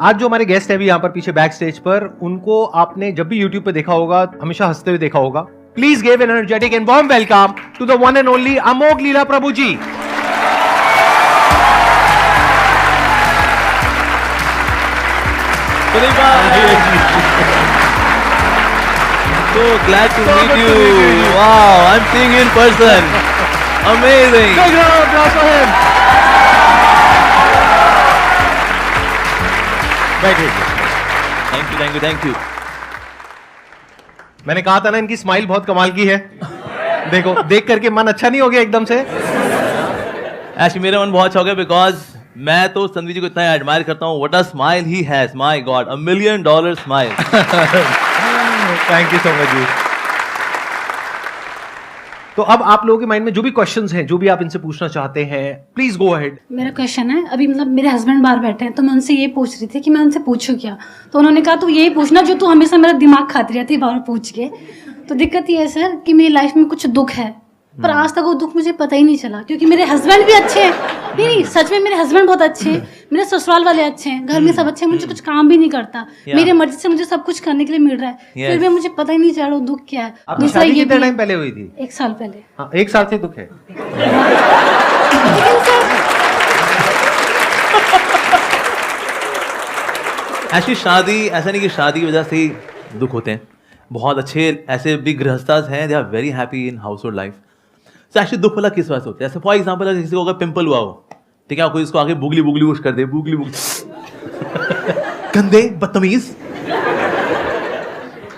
आज जो हमारे गेस्ट है अभी यहाँ पर पीछे बैक स्टेज पर, उनको आपने जब भी YouTube पे देखा होगा, हमेशा हंसते हुए देखा होगा. Please give an energetic and warm welcome to the one and only Amogh Leela Prabhu ji. So glad to meet you. Wow, I'm seeing you in person. Amazing. Big round of applause for him. Thank you. मैंने कहा था ना, इनकी smile बहुत कमाल की है. देखो, देख करके मन अच्छा नहीं हो गया एकदम से. Actually मेरा मन बहुत अच्छा हो गया because मैं तो संदीप जी को इतना एडमायर करता हूँ. What a smile he has. My God, $1 million smile. Thank you so much जी. तो अब आप लोगों के माइंड में जो भी क्वेश्चंस हैं, जो भी आप इनसे पूछना चाहते हैं, प्लीज गो अहेड. मेरा क्वेश्चन है, अभी मतलब मेरे हस्बैंड बाहर बैठे हैं, तो मैं उनसे ये पूछ रही थी कि मैं उनसे पूछूं क्या. तो उन्होंने कहा तू यही पूछना जो तू हमेशा मेरा दिमाग खाती रहती है बार पूछ के. तो दिक्कत ये है सर कि मेरी लाइफ में कुछ दुख है, पर आज तक वो दुख मुझे पता ही नहीं चला, क्योंकि मेरे हस्बैंड भी अच्छे हैं. नहीं, सच में मेरे हस्बैंड बहुत अच्छे हैं, मेरे ससुराल वाले अच्छे हैं, घर में सब अच्छे हैं, मुझे कुछ काम भी नहीं करता, मेरी मर्जी से मुझे सब कुछ करने के लिए मिल रहा है, फिर भी मुझे पता ही नहीं चल रहा वो दुख क्या है. दूसरा ये कितने टाइम पहले हुई थी? 1 साल पहले. हाँ, 1 साल से दुख है. Actually शादी ऐसा नहीं कि शादी की वजह से ही दुख होते हैं. बहुत अच्छे ऐसे भी गृहस्थास हैं, they are very happy in household life. तो एक्चुअली दुख वाला किस वजह से होता है? जैसे फॉर एग्जाम्पल अगर किसी को अगर पिंपल हुआ हो, ठीक है, कोई इसको आगे बुगली बुगली उश कर दे, बुगली बुगली गंदे बदतमीज.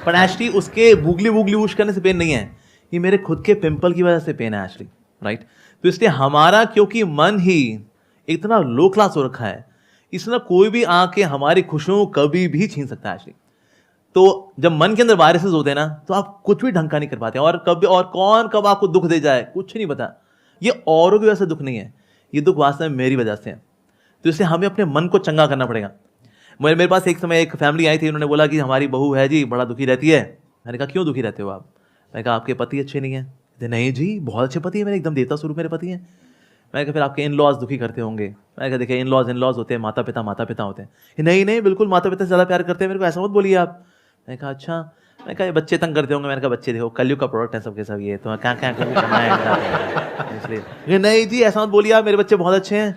पर एक्चुअली उसके बुगली बुगली उश करने से पेन नहीं है, ये मेरे खुद के पिंपल की वजह से पेन है एक्चुअली, राइट. तो इसलिए हमारा क्योंकि मन ही इतना लो क्लास हो रखा है, इसलिए कोई भी आके हमारी खुशियों को कभी भी छीन सकता है एक्चुअली. तो जब मन के अंदर वायरसेस होते हैं ना, तो आप कुछ भी ढंग का नहीं कर पाते. और कभी और कौन कब आपको दुख दे जाए कुछ नहीं पता. ये औरों की वजह से दुख नहीं है, ये दुख वास्तव में मेरी वजह से है. तो इसलिए हमें अपने मन को चंगा करना पड़ेगा. मेरे पास एक समय एक फैमिली आई थी, उन्होंने बोला कि हमारी बहू है जी बड़ा दुखी रहती है. मैंने कहा क्यों दुखी रहते हो आप? मैंने कहा आपके पति अच्छे नहीं हैं. नहीं जी बहुत अच्छे पति है मेरे, एकदम देवता स्वरूप मेरे पति हैं. मैंने कहा फिर आपके इन लॉज दुखी करते होंगे. मैंने कहा देखिए इन लॉज होते हैं, माता पिता होते हैं. नहीं बिल्कुल माता पिता से ज़्यादा प्यार करते हैं मेरे को, ऐसा मत बोलिए आप. मैंने कहा अच्छा. मैंने कहा ये बच्चे तंग करते होंगे. मैंने कहा बच्चे देखो कलयुग का प्रोडक्ट है सबके सब, ये तो क्या करना है इसलिए. नहीं जी ऐसा मत बोलिए आप, मेरे बच्चे बहुत अच्छे हैं.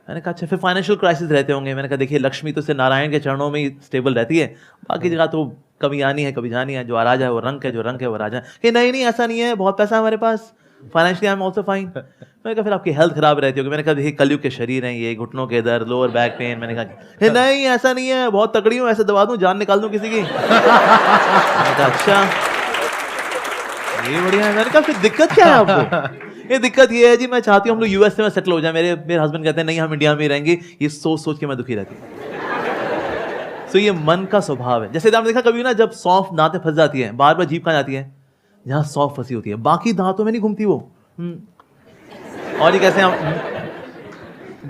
मैंने कहा अच्छा फिर फाइनेंशियल क्राइसिस रहते होंगे. मैंने कहा देखिए लक्ष्मी तो से नारायण के चरणों में ही स्टेबल रहती है, बाकी जगह तो कभी आनी है कभी जानी है. जो राजा है वो रंग है, जो रंग है वो राजा है. नहीं ऐसा नहीं है, बहुत पैसा है हमारे पास, financially I am also fine. मैंने कहा फिर आपकी हेल्थ खराब रहती होगी. मैंने कहा देखिए कलयुग के शरीर हैं ये, घुटनों के दर्द, लोअर बैक पेन. मैंने कहा नहीं ऐसा नहीं है, बहुत तगड़ी हूँ, ऐसे दबा दूँ जान निकाल दूँ किसी की. मैंने कहा अच्छा ये बढ़िया है. मैंने कहा फिर दिक्कत क्या है आपको? ये दिक्कत ये है जी मैं चाहती हूँ हम लोग यूएसए में सेटल हो जाए. मेरे हस्बैंड कहते हैं नहीं हम इंडिया में ही रहेंगे. ये सोच के मैं दुखी रहती हूँ. तो ये मन का स्वभाव है. जैसे आपने देखा कभी ना जब सौंफ दांत में फंस जाती है, बार बार जीभ कहाँ जाती है? जहाँ सौंफ फंसी होती है, बाकी दांतों में नहीं घूमती वो. और ये कैसे हम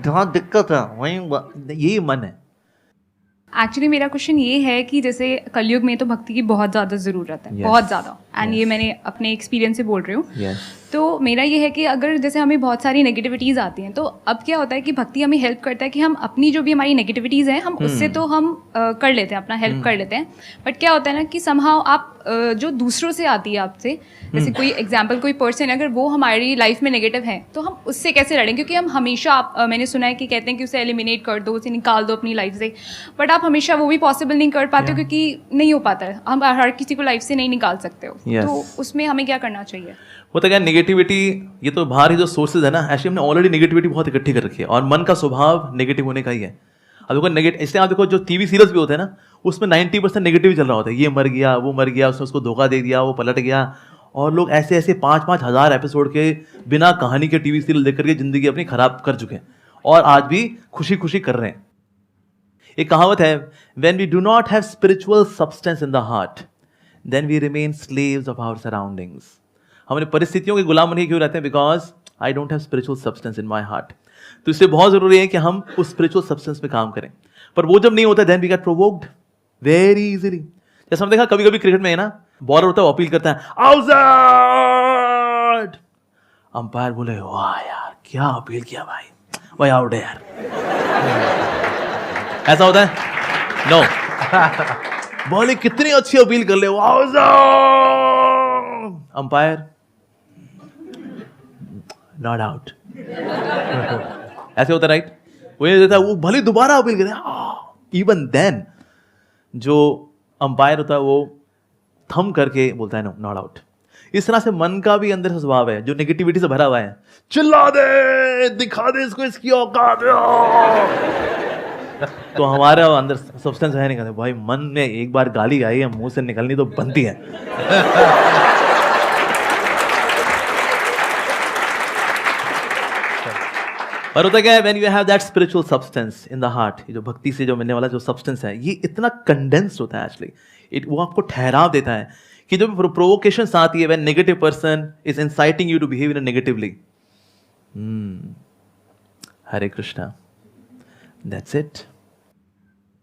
जहाँ दिक्कत है वही, यही मन है. एक्चुअली मेरा क्वेश्चन ये है कि जैसे कलयुग में तो भक्ति की बहुत ज़्यादा ज़रूरत है, बहुत ज़्यादा. एंड ये मैंने अपने एक्सपीरियंस से बोल रही हूँ. तो मेरा ये है कि अगर जैसे हमें बहुत सारी नेगेटिविटीज़ आती हैं, तो अब क्या होता है कि भक्ति हमें हेल्प करता है कि हम अपनी जो भी हमारी नेगेटिविटीज़ हैं हम उससे तो हम कर लेते हैं, अपना हेल्प कर लेते हैं. बट क्या होता है ना कि समहाउ आप जो दूसरों से आती है आपसे, जैसे कोई एग्जाम्पल कोई पर्सन अगर वो हमारी लाइफ में नेगेटिव है तो हम उससे कैसे लड़ें? क्योंकि हम हमेशा मैंने सुना है कि कहते हैं कि उसे एलिमिनेट कर दो, उसे निकाल दो अपनी लाइफ से. बट आप हमेशा वो भी पॉसिबल नहीं कर पाते हो, क्योंकि नहीं हो पाता है. हम हर किसी को लाइफ से नहीं निकाल सकते हो. तो उसमें हमें क्या करना चाहिए? होता क्या नेगेटिविटी, ये तो बाहर ही जो सोर्सेज है ना, एक्चुअली हमने ऑलरेडी नेगेटिविटी बहुत इकट्ठी कर रखी है. और मन का स्वभाव नेगेटिव होने का ही है. अब देखो नेगेटिव, इसलिए आप देखो जो टीवी सीरियल्स भी होते हैं ना, उसमें 90% नेगेटिव चल रहा होता है. ये मर गया, वो मर गया, उसने उसको धोखा दे दिया, वो पलट गया. और लोग ऐसे 5-5 हज़ार एपिसोड के बिना कहानी के टीवी सीरियल देख करके जिंदगी अपनी खराब कर चुके हैं, और आज भी खुशी खुशी कर रहे हैं. एक कहावत है, when we do not have spiritual substance in the heart then we remain slaves of our surroundings. हम अपनी परिस्थितियों के गुलाम बने क्यों रहते हैं? Because I don't have spiritual substance in my heart. तो इसलिए बहुत जरूरी है कि हम उस स्पिरिचुअल सब्सटेंस पे काम करें. पर वो जब नहीं होता then we get provoked very easily. जैसे हम देखा कभी कभी क्रिकेट में है ना, बॉलर होता है वो अपील करता है आउट, अंपायर बोले वाह यार क्या अपील किया भाई, वही आउट है यार. ऐसा होता है. नो बोले कितनी अच्छी अपील कर ले, अंपायर नॉट आउट, ऐसे होता राइट। वो ये देता है, वो भले दोबारा अपील करे, इवन देन जो अंपायर होता है वो थम करके बोलता है नो नॉट आउट। इस तरह से मन का भी अंदर से स्वभाव है जो नेगेटिविटी से भरा हुआ है, चिल्ला दे, दिखा दे इसको इसकी औकात। तो हमारा अंदर सब्सटेंस है नहीं, कहते भाई मन में एक बार गाली आई है मुंह से निकलनी तो बनती है। पर होता क्या है, when you have that spiritual substance in the heart, ये जो भक्ति से जो मिलने वाला जो सब्सटेंस है, ये इतना कंडेंस्ड होता है एक्चुअली, वो आपको ठहराव देता है कि जो प्रोवोकेशंस आती है, when negative person is inciting you to behave in negatively, Hare Krishna, that's it.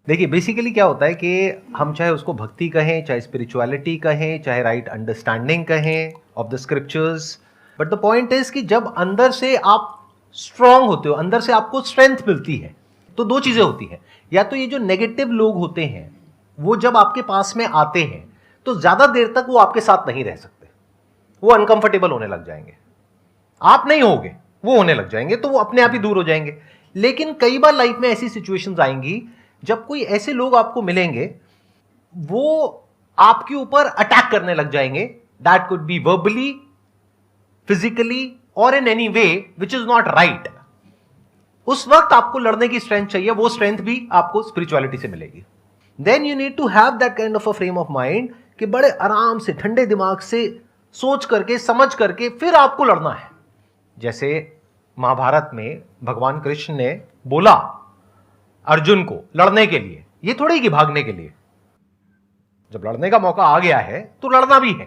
देखिए बेसिकली क्या होता है कि हम चाहे उसको भक्ति कहें, चाहे स्पिरिचुअलिटी कहें, चाहे राइट अंडरस्टैंडिंग कहें of the scriptures, but the point is कि जब अंदर से आप स्ट्रांग होते हो, अंदर से आपको स्ट्रेंथ मिलती है, तो दो चीजें होती हैं। या तो ये जो नेगेटिव लोग होते हैं वो जब आपके पास में आते हैं तो ज्यादा देर तक वो आपके साथ नहीं रह सकते, वो अनकंफर्टेबल होने लग जाएंगे, आप नहीं होगे, वो होने लग जाएंगे, तो वो अपने आप ही दूर हो जाएंगे। लेकिन कई बार लाइफ में ऐसी सिचुएशंस आएंगी जब कोई ऐसे लोग आपको मिलेंगे, वो आपके ऊपर अटैक करने लग जाएंगे, that could be verbally, physically और in any way which is not right. उस वक्त आपको लड़ने की स्ट्रेंथ चाहिए, वो स्ट्रेंथ भी आपको स्पिरिचुअलिटी से मिलेगी। Then you need to have that kind of a frame of mind कि बड़े आराम से ठंडे दिमाग से सोच करके समझ करके फिर आपको लड़ना है। जैसे महाभारत में भगवान कृष्ण ने बोला अर्जुन को लड़ने के लिए, ये थोड़ी कि भागने के लिए, जब लड़ने का मौका आ गया है तो लड़ना भी है।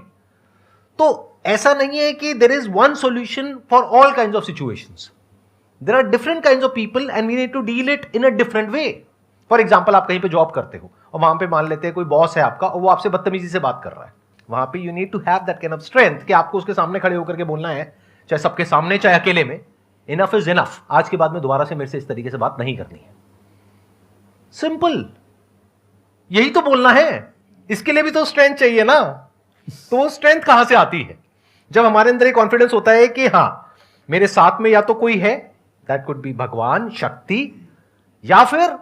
तो ऐसा नहीं है कि there is one solution for all kinds of situations, there are different kinds of people and we need to deal it in a different way. For example, आप कहीं पे जॉब करते हो और वहां पे मान लेते हैं कोई बॉस है आपका और वो आपसे बदतमीजी से बात कर रहा है, वहां पे you need to have that kind of strength कि आपको उसके सामने खड़े होकर के बोलना है, चाहे सबके सामने चाहे अकेले में, इनफ इज इनफ, आज के बाद में दोबारा से मेरे से इस तरीके से बात नहीं करनी है। सिंपल, यही तो बोलना है, इसके लिए भी तो स्ट्रेंथ चाहिए ना। तो वो स्ट्रेंथ कहां से आती है? जब हमारे अंदर एक कॉन्फिडेंस होता है कि हां मेरे साथ में या तो कोई है, दैट कुड बी भगवान, शक्ति, या फिर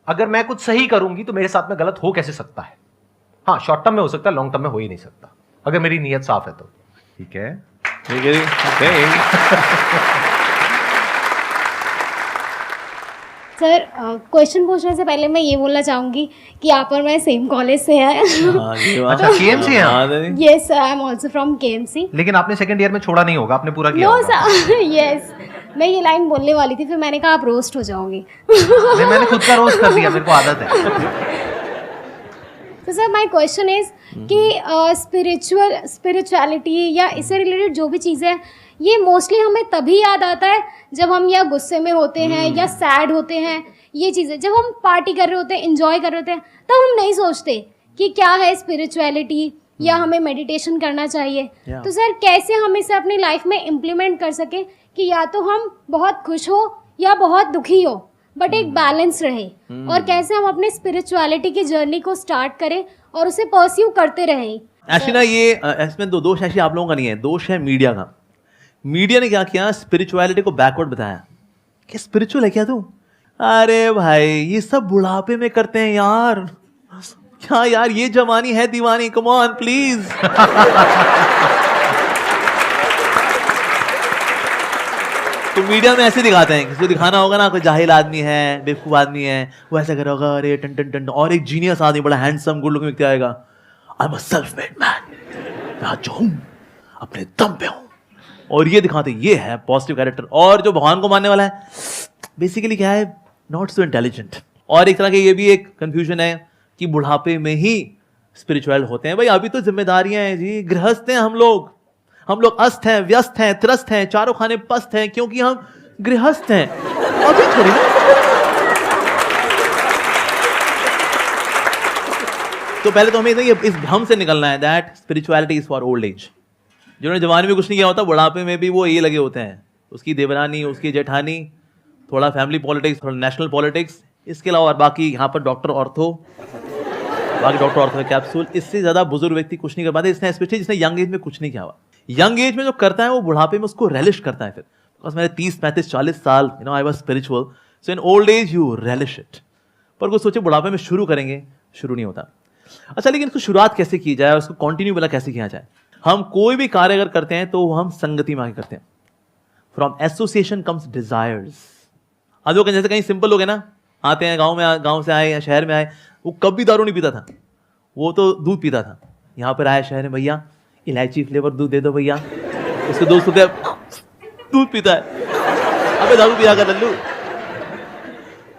अगर मैं कुछ सही करूंगी तो मेरे साथ में गलत हो कैसे सकता है। हाँ, शॉर्ट टर्म में हो सकता है, लॉन्ग टर्म में हो ही नहीं सकता, अगर मेरी नीयत साफ है तो। ठीक है, ठीक है, okay। सर, क्वेश्चन पूछने से पहले मैं ये बोलना चाहूँगी कि आप और मैं सेम कॉलेज से हैं। अच्छा, KMC है आप? Yes sir, I am also from KMC। लेकिन आपने सेकंड ईयर में छोड़ा नहीं होगा, आपने पूरा किया नो होगा। सर, यस, मैं ये लाइन बोलने वाली थी, फिर मैंने कहा आप रोस्ट हो जाओगी। नहीं, मैंने खुद का रोस्ट कर दिया, मेरे को आदत है। तो सर माय क्वेश्चन इज कि स्पिरिचुअलिटी या इससे रिलेटेड जो भी चीज़ें हैं, ये मोस्टली हमें तभी याद आता है जब हम या गुस्से में होते हैं या सैड होते हैं। ये चीज़ें जब हम पार्टी कर रहे होते हैं, इंजॉय कर रहे होते हैं, तब हम नहीं सोचते कि क्या है स्पिरिचुअलिटी या हमें मेडिटेशन करना चाहिए। तो सर कैसे हम इसे अपनी लाइफ में इम्प्लीमेंट कर सकें कि या तो हम बहुत खुश हो या बहुत दुखी हो, बट एक बैलेंस रहे, और कैसे हम अपने स्पिरिचुअलिटी की जर्नी को स्टार्ट करें और उसे परस्यू करते रहें। एक्चुअली ना ये इसमें दोष ऐसे आप लोगों का नहीं है, दोष है मीडिया का। मीडिया ने क्या किया, स्पिरिचुअलिटी को बैकवर्ड बताया कि स्पिरिचुअल है क्या तू? अरे भाई ये सब बुढ़ापे में करते हैं यार, क्या यार ये जवानी है दीवानी, कम ऑन प्लीज। तो मीडिया में ऐसे दिखाते हैं, किसी को दिखाना होगा ना कोई जाहिल आदमी है, बेवकूफ आदमी है, वो ऐसा करेगा, अरे टन टन टन, और एक जीनियस आदमी बड़ा हैंडसम गुड लुकिंग व्यक्ति आएगा, I am a self made man, मैं जो हूं अपने दम पे हूं, और ये दिखाते ये है पॉजिटिव कैरेक्टर। और जो भगवान को मानने वाला है बेसिकली क्या है, नॉट सो इंटेलिजेंट। और एक तरह के ये भी एक कंफ्यूजन है कि बुढ़ापे में ही स्पिरिचुअल होते हैं। भाई अभी तो जिम्मेदारियां हैं जी, गृहस्थ हैं हम लोग अस्त हैं, व्यस्त हैं, त्रस्त हैं, चारों खाने पस्त हैं, क्योंकि हम गृहस्थ हैं। अभी थोड़ी ना। तो पहले तो हमें इस भ्रम से निकलना है that spirituality is for old age. जिन्होंने जवानी में कुछ नहीं किया होता, बुढ़ापे में भी वो ये लगे होते हैं, उसकी देवरानी, उसकी जेठानी, थोड़ा फैमिली पॉलिटिक्स, थोड़ा नेशनल पॉलिटिक्स, इसके अलावा और बाकी यहाँ पर डॉक्टर ऑर्थो कैप्सूल, इससे ज़्यादा बुजुर्ग व्यक्ति कुछ नहीं कर पाते। इसने स्पेशली जिसने यंग एज में कुछ नहीं किया हुआ, यंग एज में जो करता है वो बुढ़ापे में उसको रेलिश करता है। फिर बिकॉज मैंने 30-35-40 साल I was spiritual, so in old age you relish it. पर कुछ सोचे बुढ़ापे में शुरू करेंगे, शुरू नहीं होता। अच्छा, लेकिन इसको शुरुआत कैसे की जाए, उसको कंटिन्यू वाला कैसे किया जाए? हम कोई भी कार्य अगर करते हैं तो हम संगति में आके करते हैं। From association comes desires. अब लोग जैसे कहीं सिंपल लोग हैं ना, आते हैं गांव से आए या शहर में आए, वो कभी दारू नहीं पीता था, वो तो दूध पीता था। यहाँ पर आया शहर में, भैया इलायची फ्लेवर दूध दे दो भैया। उसके दोस्तों के दूध पीता है, अबे दारू पिया कर लल्लू।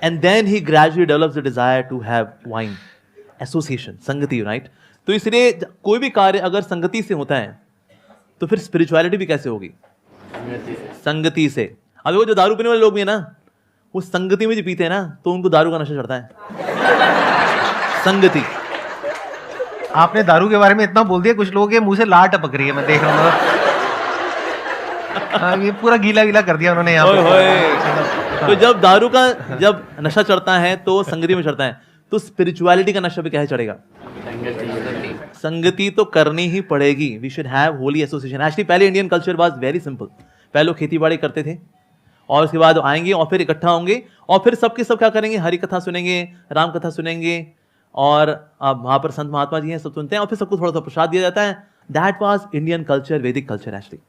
And then he gradually develops the desire to have wine. Association, संगति, राइट? तो इसलिए कोई भी कार्य अगर संगति से होता है तो फिर स्पिरिचुअलिटी भी कैसे होगी? संगति से। अब वो जो दारू पीने वाले लोग भी है ना, वो संगति में जो पीते हैं ना, तो उनको दारू का नशा चढ़ता है। संगति। आपने दारू के बारे में इतना बोल दिया, कुछ लोगों के मुंह से लार टपक रही है, मैं देख रहा हूँ। ये पूरा गीला गीला कर दिया उन्होंने यहाँ पे। तो जब दारू का जब नशा चढ़ता है तो संगति में चढ़ता है, तो स्पिरिचुअलिटी का नशा भी कैसे चढ़ेगा? संगति तो करनी ही पड़ेगी। We should have holy association. Actually पहले Indian culture was very simple. पहले लोग खेती बाड़ी करते थे और उसके बाद आएंगे और फिर इकट्ठा होंगे और फिर सबके सब क्या करेंगे? हरि कथा सुनेंगे, राम कथा सुनेंगे और वहां पर संत महात्मा जी हैं, सब सुनते हैं और फिर सबको थोड़ा सा प्रसाद दिया जाता है। दैट वाज इंडियन कल्चर, वैदिक कल्चर एक्चुअली।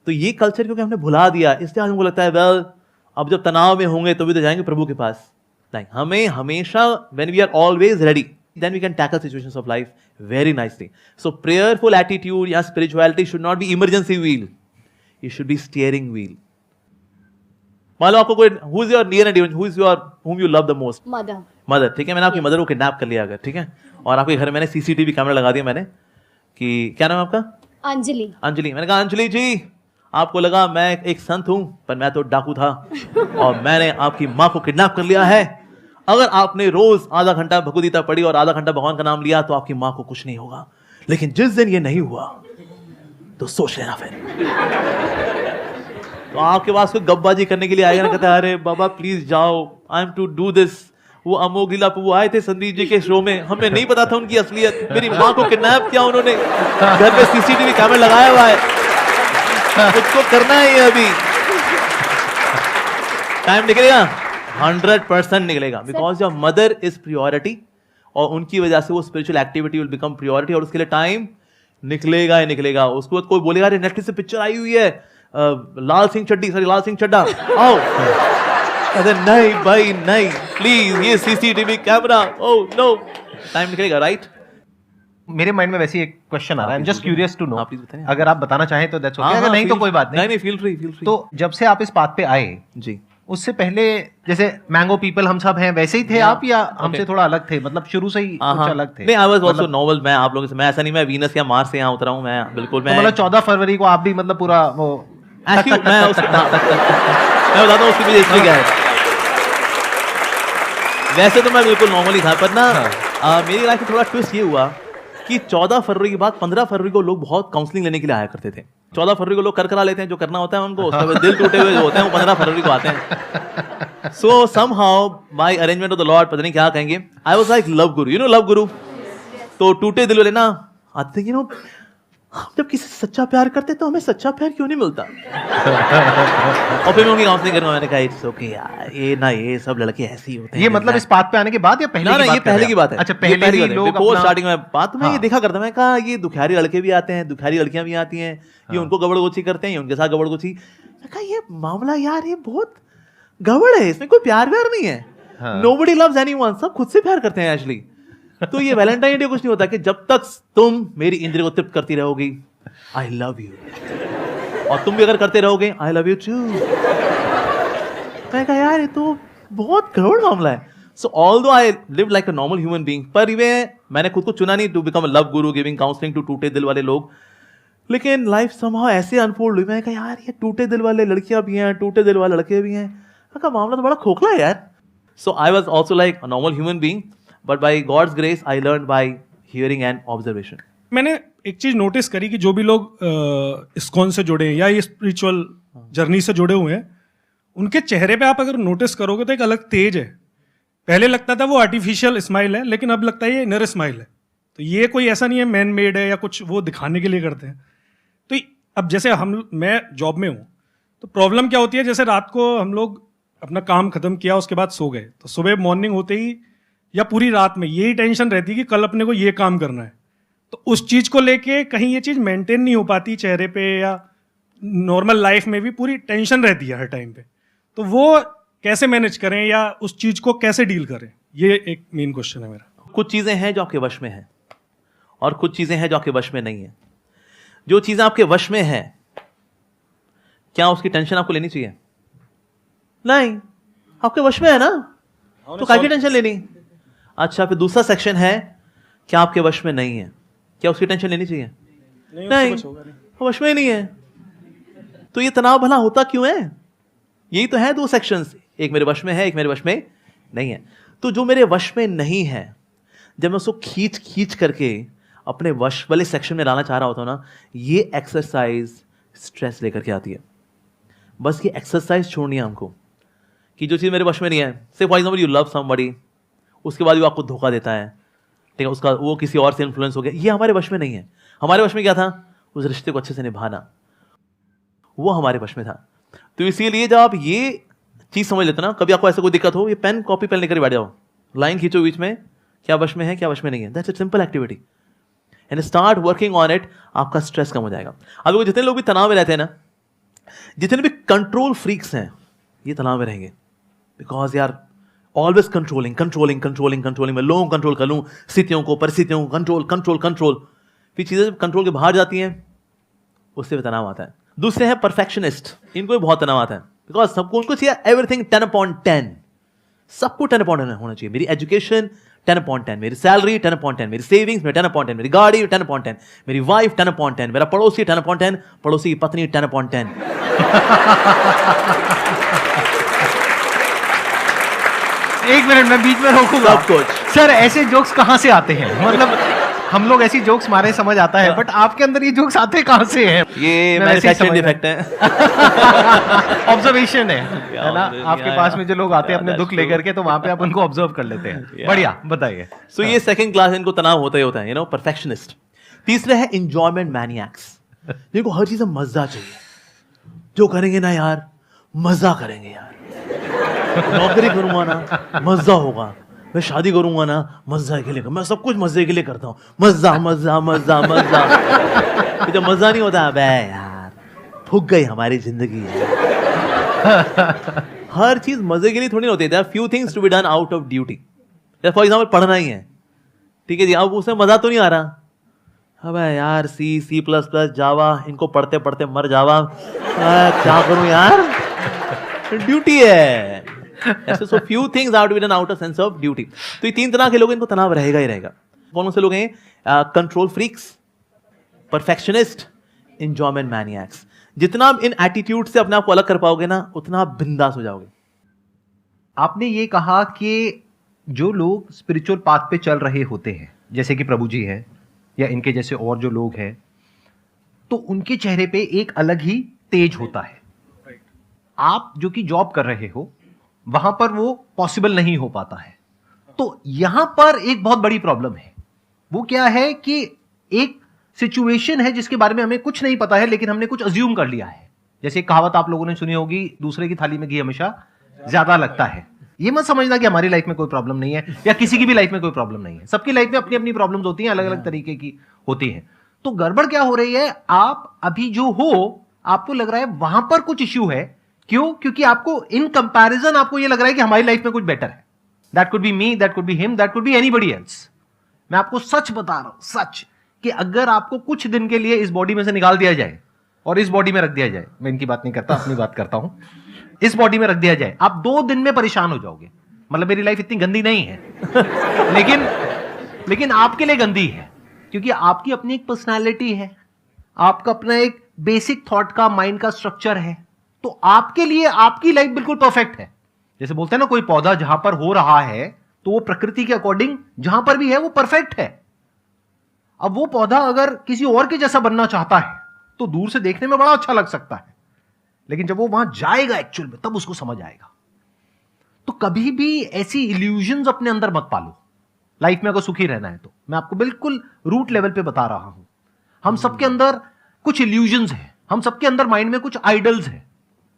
तो ये कल्चर क्योंकि हमने भुला दिया, इसलिए आज हमको लगता है वेल अब जब तनाव में होंगे तो भी तो जाएंगे प्रभु के पास। नहीं, हमें हमेशा when we are always ready, then we can tackle situations of life very nicely. So prayerful attitude या spirituality should not be emergency wheel, it should be steering wheel. मान लो आपको कोई who is your near and dear, whom you love the most? Mother. ठीक है, मैंने आपकी mother को kidnap कर लिया अगर, ठीक है, और आपके घर मैंने सीसीटीवी कैमरा लगा दिया मैंने कि क्या नाम है आपका? अंजलि। मैंने कहा अंजलि जी, आपको लगा मैं एक संत हूं, पर मैं तो डाकू था और मैंने आपकी माँ को किडनैप कर लिया है। अगर आपने रोज आधा घंटा भगवदगीता पढ़ी और आधा घंटा भगवान का नाम लिया तो आपकी माँ को कुछ नहीं होगा, लेकिन जिस दिन ये नहीं हुआ तो सोच लेना फिर। तो आपके पास कोई गपबाजी करने के लिए आएगा ना, कहता है अरे बाबा प्लीज जाओ, I am to do this. वो अमोघ लीला प्रभु आए थे संदीप जी के शो में, हमें नहीं पता था उनकी असलियत। मेरी माँ को किडनैप किया उन्होंने, घर पे सीसीटीवी कैमरा लगाया हुआ है, उसको करना है ये अभी। टाइम निकलेगा, 100% निकलेगा, because your mother is priority और उनकी वजह से वो spiritual activity will become priority और उसके लिए टाइम निकलेगा ही निकलेगा। उसके बाद कोई बोलेगा अरे नेटफ्लिक्स से पिक्चर आई हुई है लाल सिंह चड्ढा, आओ। अरे नहीं भाई नहीं, प्लीज ये CCTV camera, oh no, time निकलेगा, राइट? मेरे माइंड में वैसे एक क्वेश्चन आ रहा है, just curious to know, please बताइए। अगर आप बताना चाहें तो दैट्स ओके, अगर नहीं तो कोई बात नहीं। नहीं, फील फ्री। तो जब से आप इस बात पे आए जी, उससे पहले जैसे मैंगो पीपल हम सब हैं वैसे ही थे आप, या हमसे थोड़ा अलग थे? मतलब शुरू से ही कुछ अलग थे? नहीं, आई वाज आल्सो नॉवल। मैं आप लोगों से, मैं ऐसा नहीं मैं वीनस या मार्स से यहाँ उतरा हूँ, मैं बिल्कुल मैं मतलब 14 फरवरी को आप भी मतलब पूरा वो एक्चुअली मैं बताता हूँ उसकी वजह इसलिए क्या है। वैसे तो मैं बिल्कुल नॉर्मली था, पर ना मेरी लाइफ में थोड़ा ट्विस्ट ये हुआ कि 14 फरवरी के बाद 15 फरवरी को लोग बहुत काउंसलिंग लेने के लिए आया करते थे। 14 फरवरी को लोग कर करा लेते हैं जो करना होता है उनको, उसके बाद दिल टूटे हुए जो होते हैं वो 15 फरवरी को आते हैं। So somehow by arrangement of the lord, पता नहीं क्या कहेंगे, I was like love guru, you know love guru. तो टूटे दिल वाले ना आते, यू नो हम जब किसी से सच्चा प्यार करते तो हमें सच्चा प्यार क्यों नहीं मिलता? और फिर मैं उनकी काउंसलिंग करूंगा, मैंने कहा इट्स ओके यार, ये सब लड़के ऐसे ही होते हैं। ये मतलब इस बात पे आने के बाद या पहले? ना, ये पहले की बात है। अच्छा, पहले ही लोग स्टार्टिंग में बात मैं ये देखा करता, मैं कहा ये दुखियारी लड़के भी आते हैं, दुखियारी लड़कियां भी आती हैं, ये उनको गबड़गोची करते हैं, ये उनके साथ गबड़गोची। मैं कहा ये मामला यार ये बहुत गड़बड़ है, इसमें कोई प्यार व्यार नहीं है। नोबडी लव्स एनीवन, सब खुद से प्यार करते हैं एक्चुअली। तो ये वैलेंटाइन डे कुछ नहीं होता कि जब तक तुम मेरी इंद्रिय को तृप्त करती रहोगी, आई लव यू, और तुम भी अगर करते रहोगे आई लव यू टू। मैं कहा यार ये तो बहुत गड़बड़ मामला है। सो although I live like a normal human being, पर मैंने खुद को चुना नहीं to become a love Guru giving counselling to टूटे दिल वाले लोग, लेकिन लाइफ समहाउ ऐसे अनफोल्ड हुई। मैं कहा यार ये टूटे दिल वाले लड़कियां भी हैं, टूटे दिल वाले लड़के भी हैं, मैं कहा मामला तो बड़ा खोखला है यार। So I was also like a normal human being, but by God's grace I learn by hearing and observation. मैंने एक चीज नोटिस करी कि जो भी लोग इस्कॉन से जुड़े हैं या ये स्पिरिचुअल जर्नी से जुड़े हुए हैं, उनके चेहरे पे आप अगर नोटिस करोगे तो एक अलग तेज है। पहले लगता था वो आर्टिफिशियल स्माइल है, लेकिन अब लगता है ये इनर स्माइल है। तो ये कोई ऐसा नहीं है मैन मेड है या कुछ वो दिखाने के लिए करते हैं। तो अब जैसे मैं जॉब में हूँ, तो प्रॉब्लम क्या होती है, जैसे रात को हम लोग अपना काम खत्म किया, उसके बाद सो गए, तो सुबह मॉर्निंग होते ही या पूरी रात में यही टेंशन रहती है कि कल अपने को ये काम करना है। तो उस चीज़ को लेके कहीं ये चीज़ मेंटेन नहीं हो पाती चेहरे पे, या नॉर्मल लाइफ में भी पूरी टेंशन रहती है हर टाइम पे। तो वो कैसे मैनेज करें या उस चीज़ को कैसे डील करें, ये एक मेन क्वेश्चन है मेरा। कुछ चीज़ें हैं जो आपके वश में हैं और कुछ चीज़ें हैं जो आपके वश में नहीं है। जो चीज़ें आपके वश में हैं, क्या उसकी टेंशन आपको लेनी चाहिए? नहीं, आपके वश में है ना, तो काहे की टेंशन लेनी? अच्छा, फिर दूसरा सेक्शन है, क्या आपके वश में नहीं है, क्या उसकी टेंशन लेनी चाहिए? नहीं, वश में ही नहीं है। तो ये तनाव भला होता क्यों है? यही तो है दो सेक्शंस, एक मेरे वश में है, एक मेरे वश में नहीं है। तो जो मेरे वश में नहीं है, जब मैं उसको खींच करके अपने वश वाले सेक्शन में लाना चाह रहा होता हूं ना, ये एक्सरसाइज स्ट्रेस लेकर के आती है। बस ये एक्सरसाइज छोड़नी है हमको, कि जो चीज़ मेरे वश में नहीं है, से for example you love somebody, उसके बाद वो आपको धोखा देता है, ठीक है, उसका वो किसी और से इन्फ्लुएंस हो गया, ये हमारे वश में नहीं है। हमारे वश में क्या था? उस रिश्ते को अच्छे से निभाना, वो हमारे वश में था। तो इसीलिए जब आप ये चीज़ समझ लेते ना, कभी आपको ऐसा कोई दिक्कत हो, ये पेन कॉपी पेन लेकर बैठ जाओ, लाइन खींचो बीच में, क्या वश में है क्या वश में नहीं है। That's a simple activity and start working on it. आपका स्ट्रेस कम हो जाएगा। अब देखो, जितने लोग भी तनाव में रहते हैं ना, जितने भी कंट्रोल फ्रीक्स हैं, ये तनाव में रहेंगे। बिकॉज यार ऑलवेज कंट्रोलिंग, मैं लोगों को कंट्रोल कर लूँ, स्थितियों को, परिस्थितियों को कंट्रोल। फिर चीज़ें कंट्रोल के बाहर जाती हैं, उससे भी तनाव आता है। दूसरे हैं परफेक्शनिस्ट, इनको भी बहुत तनाव आता है। बिकॉज सबको उनको चाहिए एवरीथिंग 10/10, सबको 10/10 होना चाहिए। मेरी एजुकेशन 10/10, मेरी सैलरी 10/10, मेरी सेविंग्स में 10/10, मेरी गाड़ी 10/10, मेरी वाइफ 10/10, मेरा पड़ोसी 10/10, पड़ोसी की पत्नी 10/10। एक मिनट, मैं बीच में रोकूंगा। सब कुछ। सर, ऐसे जोक्स कहाँ से आते हैं? मतलब हम लोग ऐसी जोक्स मारे समझ आता है, बट आपके अंदर ये जोक्स आते कहाँ से हैं? ये मैन्युफैक्चरिंग डिफेक्ट है, ऑब्जर्वेशन है ना? आपके पास में जो लोग आते हैं अपने दुख लेकर के, तो वहां पे आप उनको ऑब्जर्व कर लेते हैं। बढ़िया, बताइए। सो ये सेकंड क्लास, इनको तनाव होता ही होता है, परफेक्शनिस्ट। तीसरे है इंजॉयमेंट मैनियाक्स, जिनको हर चीज में मजा चाहिए। जो करेंगे ना यार, मजा करेंगे यार। नौकरी करूंगा ना, मजा होगा। मैं शादी करूंगा ना, मजा के लिए, मैं सब कुछ मजे के लिए करता हूँ। मजा। जब मजा नहीं होता, बे यार फूक गई हमारी जिंदगी। हर चीज मजे के लिए थोड़ी होती है। There are few things to be done out of duty. For example पढ़ना ही है, ठीक है जी, अब उसमें मजा तो नहीं आ रहा। अब यार C++, जावा, इनको पढ़ते पढ़ते मर जावा, क्या करूं यार, ड्यूटी है। ऐसे so few things out B done out of sense of duty. तो ये तीन तरह के लोग, इनको तनाव रहेगा ही रहेगा। कौन से लोग हैं? Control freaks, perfectionist, enjoyment maniacs. जितना आप इन एटीट्यूड से अपने आप को अलग कर पाओगे ना, उतना आप बिंदास हो जाओगे। आपने ये कहा कि जो लोग स्पिरिचुअल पाथ पे चल रहे होते हैं, जैसे कि प्रभु जी हैं या इनके जैसे और जो लोग हैं, तो उनके चेहरे पे एक अलग ही तेज होता है। आप जो कि जॉब कर रहे हो, वहां पर वो पॉसिबल नहीं हो पाता है। तो यहां पर एक बहुत बड़ी प्रॉब्लम है। वो क्या है कि एक सिचुएशन है जिसके बारे में हमें कुछ नहीं पता है, लेकिन हमने कुछ अज्यूम कर लिया है। जैसे कहावत आप लोगों ने सुनी होगी, दूसरे की थाली में घी हमेशा ज्यादा लगता है। ये मत समझना कि हमारी लाइफ में कोई प्रॉब्लम नहीं है या किसी की भी लाइफ में कोई प्रॉब्लम नहीं है। सबकी लाइफ में अपनी अपनी प्रॉब्लम्स होती हैं, अलग अलग तरीके की होती हैं। तो गड़बड़ क्या हो रही है, आप अभी जो हो, आपको लग रहा है वहां पर कुछ इश्यू है। क्यों? क्योंकि आपको इन कंपैरिजन आपको ये लग रहा है कि हमारी लाइफ में कुछ बेटर है। That could B me, that could be him, that could B anybody else. मैं आपको सच बता रहा हूं, सच, कि अगर आपको कुछ दिन के लिए इस बॉडी में से निकाल दिया जाए और इस बॉडी में रख दिया जाए, मैं इनकी बात नहीं करता, अपनी बात करता हूं, इस बॉडी में रख दिया जाए, आप 2 दिन में परेशान हो जाओगे। मतलब मेरी लाइफ इतनी गंदी नहीं है लेकिन आपके लिए गंदी है, क्योंकि आपकी अपनी एक पर्सनैलिटी है, आपका अपना एक बेसिक थॉट का, माइंड का स्ट्रक्चर है। तो आपके लिए आपकी लाइफ बिल्कुल परफेक्ट है। जैसे बोलते हैं ना, कोई पौधा जहां पर हो रहा है तो वो प्रकृति के अकॉर्डिंग जहां पर भी है वो परफेक्ट है। अब वो पौधा अगर किसी और के जैसा बनना चाहता है तो दूर से देखने में बड़ा अच्छा लग सकता है, लेकिन जब वो वहां जाएगा एक्चुअल में, तब उसको समझ आएगा। तो कभी भी ऐसी इल्यूजन्स अपने अंदर मत पालो। लाइफ में अगर सुखी रहना है तो मैं आपको बिल्कुल रूट लेवल पे बता रहा हूं। हम सबके अंदर कुछ इल्यूजन्स हैं, हम सबके अंदर माइंड में कुछ आइडल्स हैं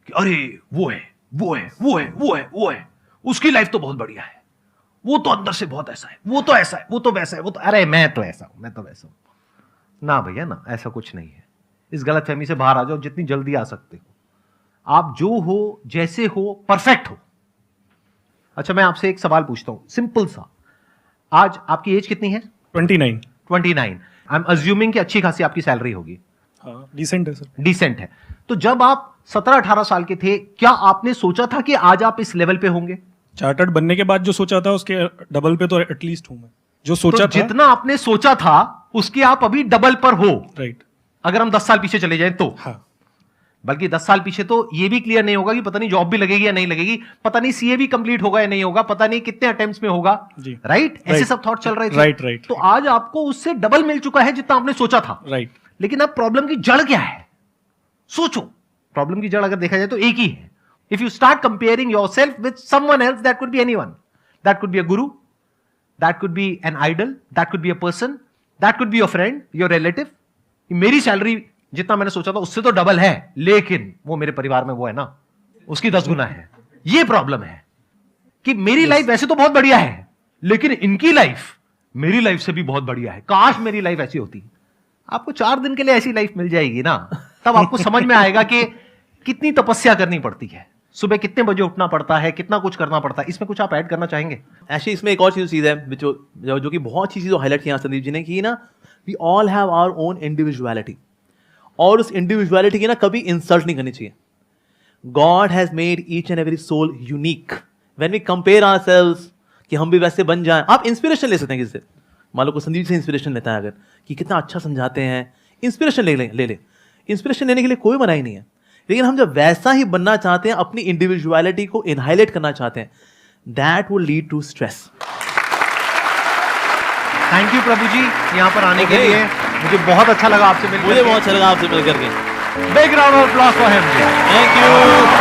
कि अरे वो है, वो है, वो है, वो है, वो है, उसकी लाइफ तो बहुत बढ़िया है, वो तो अंदर से बहुत ऐसा है, वो तो ऐसा है, वो तो वैसा है, वो तो अरे मैं तो ऐसा हूं, मैं तो वैसा हूं। ना भैया ना, ऐसा कुछ नहीं है। इस गलतफहमी से बाहर आ जाओ जितनी जल्दी आ सकते हो। आप जो हो, जैसे हो, परफेक्ट हो। अच्छा, मैं आपसे एक सवाल पूछता हूं, सिंपल सा। आज आपकी एज कितनी है? 29। 29। आई एम अज्यूमिंग कि अच्छी खासी आपकी सैलरी होगी। हाँ, डिसेंट है सर। डिसेंट है। तो जब आप 17-18 साल के थे, क्या आपने सोचा था कि आज आप इस लेवल पे होंगे? चार्टर्ड बनने के बाद जो सोचा था उसके डबल पे तो एटलीस्ट हूं मैं। जो सोचा तो था, जितना आपने सोचा था उसके आप अभी डबल पर हो। राइट। अगर हम 10 साल पीछे चले जाएं तो, हाँ, बल्कि 10 साल पीछे तो ये भी क्लियर नहीं होगा कि पता नहीं जॉब भी लगेगी या नहीं लगेगी, पता नहीं सीए भी कंप्लीट होगा या नहीं होगा, पता नहीं कितने अटेम्प्ट्स में होगा। जी। राइट, ऐसे राइट। सब थॉट चल रहे थे। Right, right. तो आज आपको उससे डबल मिल चुका है जितना आपने सोचा था। राइट। लेकिन अब प्रॉब्लम की जड़ क्या है? सोचो, प्रॉब्लम की जड़ अगर देखा जाए तो एक ही है। If you start comparing yourself with someone else, that could be anyone, that could be a guru, that could be an idol, that could be a person, that could be your friend, your relative. मेरी salary जितना मैंने सोचा था उससे तो double है, लेकिन वो मेरे परिवार में वो है ना, उसकी 10 गुना है। ये प्रॉब्लम है कि मेरी लाइफ वैसे तो बहुत बढ़िया है, लेकिन इनकी लाइफ मेरी लाइफ से भी बहुत बढ़िया है। काश मेरी लाइफ ऐसी होती। आपको 4 दिन के लिए ऐसी लाइफ मिल जाएगी ना, तब आपको समझ में आएगा कि कितनी तपस्या करनी पड़ती है, सुबह कितने बजे उठना पड़ता है, कितना कुछ करना पड़ता है। इसमें कुछ आप ऐड करना चाहेंगे? एक्चुअली इसमें एक और चीज़ है जो कि बहुत अच्छी चीज़ हाईलाइट किया संदीप जी ने, कि ना we all have our own individuality, और उस इंडिविजुअलिटी की ना कभी इंसल्ट नहीं करनी चाहिए। God has made each and every soul unique. When we compare ourselves कि हम भी वैसे बन जाएं, आप इंस्पिरेशन ले सकते हैं किससे। मान लो कोई संदीप से इंस्पिरेशन लेता है अगर, कि कितना अच्छा समझाते हैं, इंस्पिरेशन ले ले। इंस्पिरेशन लेने के लिए कोई मनाही नहीं है, लेकिन हम जब वैसा ही बनना चाहते हैं, अपनी इंडिविजुअलिटी को इनहाइलाइट करना चाहते हैं, that will lead to stress. Thank you Prabhu ji यहां पर आने के लिए। मुझे बहुत अच्छा लगा आपसे मिलकर। मुझे बहुत अच्छा लगा आपसे मिलकर के। Big round of applause for him. Thank you.